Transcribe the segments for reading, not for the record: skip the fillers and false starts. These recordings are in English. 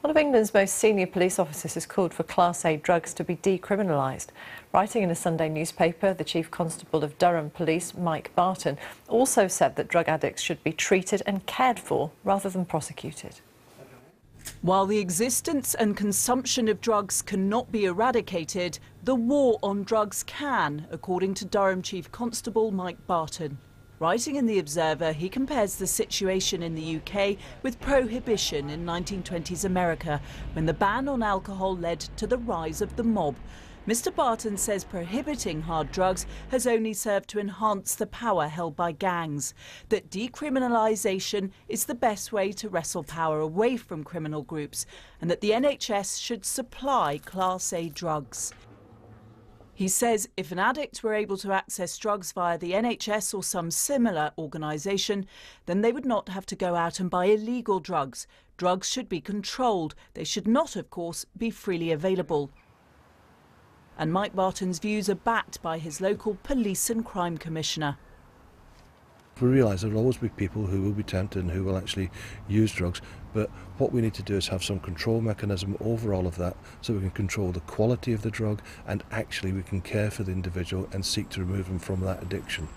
One of England's most senior police officers has called for Class A drugs to be decriminalised. Writing in a Sunday newspaper, the Chief Constable of Durham Police, Mike Barton, also said that drug addicts should be treated and cared for rather than prosecuted. While the existence and consumption of drugs cannot be eradicated, the war on drugs can, according to Durham Chief Constable Mike Barton. Writing in The Observer, he compares the situation in the UK with prohibition in 1920s America, when the ban on alcohol led to the rise of the mob. Mr. Barton says prohibiting hard drugs has only served to enhance the power held by gangs, that decriminalisation is the best way to wrestle power away from criminal groups, and that the NHS should supply Class A drugs. He says if an addict were able to access drugs via the NHS or some similar organisation, then they would not have to go out and buy illegal drugs. Drugs should be controlled. They should not, of course, be freely available. And Mike Barton's views are backed by his local police and crime commissioner. We realise there will always be people who will be tempted and who will actually use drugs, but what we need to do is have some control mechanism over all of that so we can control the quality of the drug and actually we can care for the individual and seek to remove them from that addiction.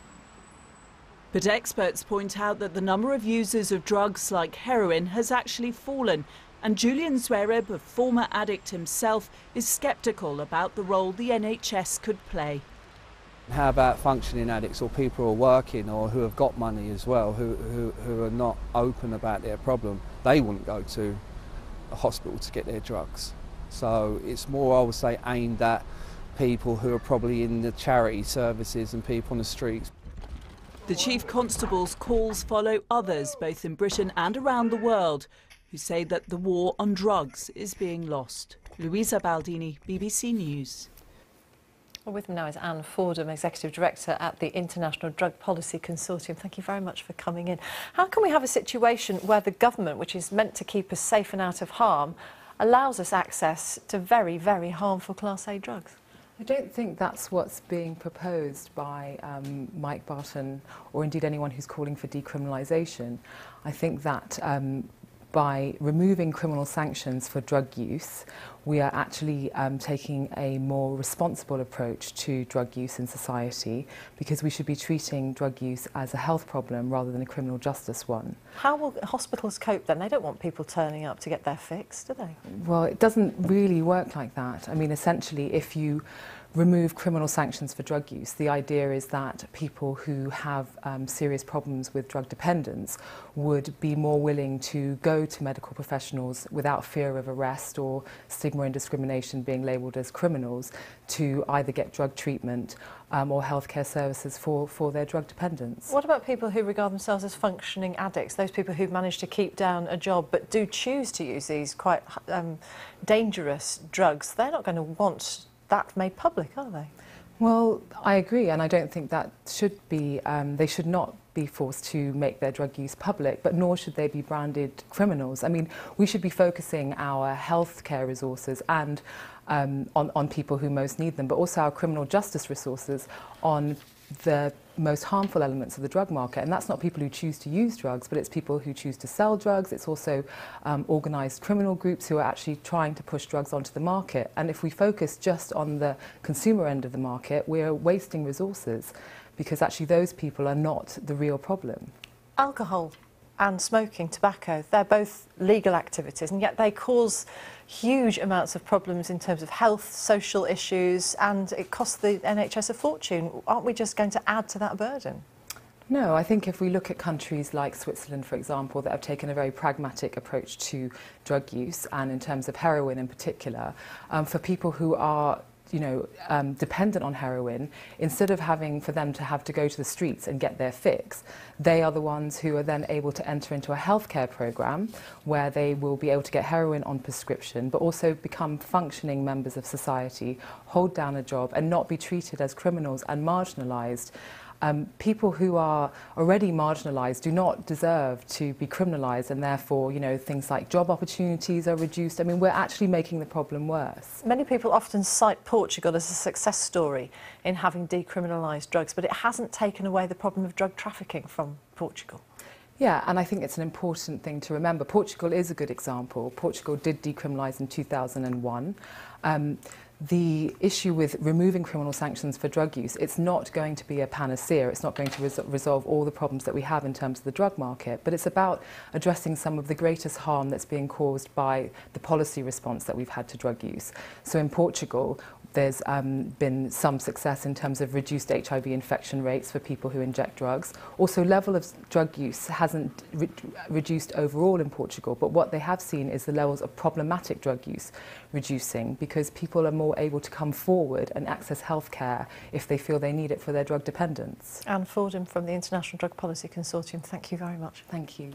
But experts point out that the number of users of drugs like heroin has actually fallen, and Julian Zwereb, a former addict himself, is sceptical about the role the NHS could play. How about functioning addicts or people who are working or who have got money as well, who are not open about their problem? They wouldn't go to a hospital to get their drugs. So it's more, I would say, aimed at people who are probably in the charity services and people on the streets. The Chief Constable's calls follow others, both in Britain and around the world, who say that the war on drugs is being lost. Louisa Baldini, BBC News. Well, with me now is Anne Fordham, Executive Director at the International Drug Policy Consortium. Thank you very much for coming in. How can we have a situation where the government, which is meant to keep us safe and out of harm, allows us access to very, very harmful Class A drugs? I don't think that's what's being proposed by Mike Barton or indeed anyone who's calling for decriminalisation. I think that by removing criminal sanctions for drug use, we are actually taking a more responsible approach to drug use in society, because we should be treating drug use as a health problem rather than a criminal justice one. How will hospitals cope then? They don't want people turning up to get their fix, do they? Well, it doesn't really work like that. I mean, essentially, if you remove criminal sanctions for drug use, the idea is that people who have serious problems with drug dependence would be more willing to go to medical professionals without fear of arrest or stigma and discrimination, being labelled as criminals, to either get drug treatment or healthcare services for their drug dependence. What about people who regard themselves as functioning addicts, those people who've managed to keep down a job but do choose to use these quite dangerous drugs? They're not going to want that made public, are they? Well, I agree, and I don't think that should be, they should not be forced to make their drug use public, but nor should they be branded criminals. I mean, we should be focusing our healthcare resources and on people who most need them, but also our criminal justice resources on the most harmful elements of the drug market. And that's not people who choose to use drugs, but it's people who choose to sell drugs. It's also organised criminal groups who are actually trying to push drugs onto the market. And if we focus just on the consumer end of the market, we're wasting resources, because actually those people are not the real problem. Alcohol and smoking, tobacco, they're both legal activities, and yet they cause huge amounts of problems in terms of health, social issues, and it costs the NHS a fortune. Aren't we just going to add to that burden? No, I think if we look at countries like Switzerland, for example, that have taken a very pragmatic approach to drug use, and in terms of heroin in particular, for people who are dependent on heroin, instead of having for them to have to go to the streets and get their fix, they are the ones who are then able to enter into a healthcare program where they will be able to get heroin on prescription, but also become functioning members of society, hold down a job and not be treated as criminals and marginalised. People who are already marginalised do not deserve to be criminalised, and therefore, things like job opportunities are reduced. I mean, we're actually making the problem worse. Many people often cite Portugal as a success story in having decriminalised drugs, but it hasn't taken away the problem of drug trafficking from Portugal. Yeah, and I think it's an important thing to remember. Portugal is a good example. Portugal did decriminalise in 2001. The issue with removing criminal sanctions for drug use, it's not going to be a panacea. It's not going to resolve all the problems that we have in terms of the drug market, but it's about addressing some of the greatest harm that's being caused by the policy response that we've had to drug use. So in Portugal, there's been some success in terms of reduced HIV infection rates for people who inject drugs. Also, level of drug use hasn't reduced overall in Portugal, but what they have seen is the levels of problematic drug use reducing because people are more able to come forward and access health care if they feel they need it for their drug dependence. Anne Fordham from the International Drug Policy Consortium, thank you very much. Thank you.